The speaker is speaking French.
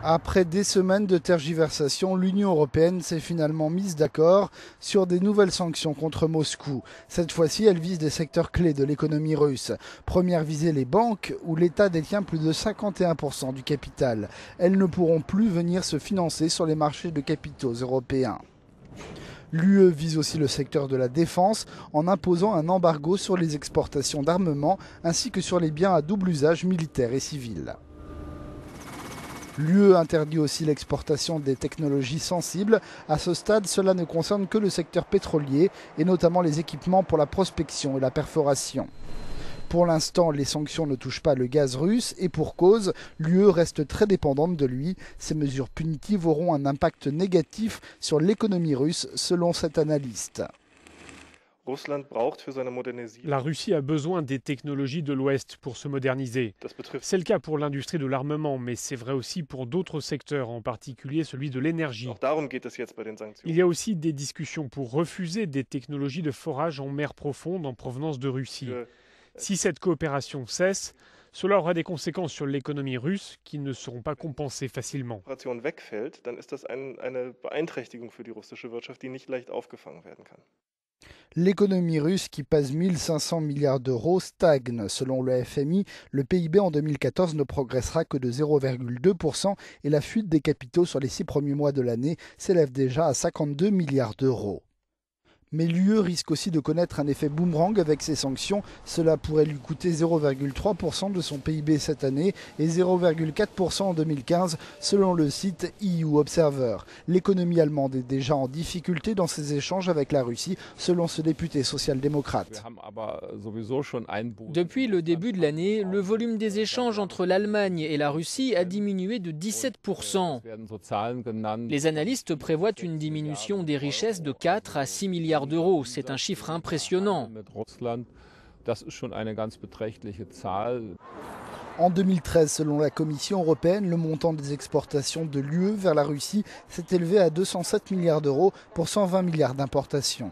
Après des semaines de tergiversation, l'Union européenne s'est finalement mise d'accord sur des nouvelles sanctions contre Moscou. Cette fois-ci, elles visent des secteurs clés de l'économie russe. Première visée, les banques, où l'État détient plus de 51% du capital. Elles ne pourront plus venir se financer sur les marchés de capitaux européens. L'UE vise aussi le secteur de la défense en imposant un embargo sur les exportations d'armements ainsi que sur les biens à double usage militaire et civil. L'UE interdit aussi l'exportation des technologies sensibles. À ce stade, cela ne concerne que le secteur pétrolier et notamment les équipements pour la prospection et la perforation. Pour l'instant, les sanctions ne touchent pas le gaz russe et pour cause, l'UE reste très dépendante de lui. Ces mesures punitives auront un impact négatif sur l'économie russe, selon cet analyste. La Russie a besoin des technologies de l'Ouest pour se moderniser. C'est le cas pour l'industrie de l'armement, mais c'est vrai aussi pour d'autres secteurs, en particulier celui de l'énergie. Il y a aussi des discussions pour refuser des technologies de forage en mer profonde en provenance de Russie. Si cette coopération cesse, cela aura des conséquences sur l'économie russe qui ne seront pas compensées facilement. L'économie russe, qui pèse 1500 milliards d'euros, stagne. Selon le FMI, le PIB en 2014 ne progressera que de 0,2% et la fuite des capitaux sur les 6 premiers mois de l'année s'élève déjà à 52 milliards d'euros. Mais l'UE risque aussi de connaître un effet boomerang avec ces sanctions. Cela pourrait lui coûter 0,3% de son PIB cette année et 0,4% en 2015 selon le site EU Observer. L'économie allemande est déjà en difficulté dans ses échanges avec la Russie selon ce député social-démocrate. Depuis le début de l'année, le volume des échanges entre l'Allemagne et la Russie a diminué de 17%. Les analystes prévoient une diminution des richesses de 4 à 6 milliards d'euros. C'est un chiffre impressionnant. En 2013, selon la Commission européenne, le montant des exportations de l'UE vers la Russie s'est élevé à 207 milliards d'euros pour 120 milliards d'importations.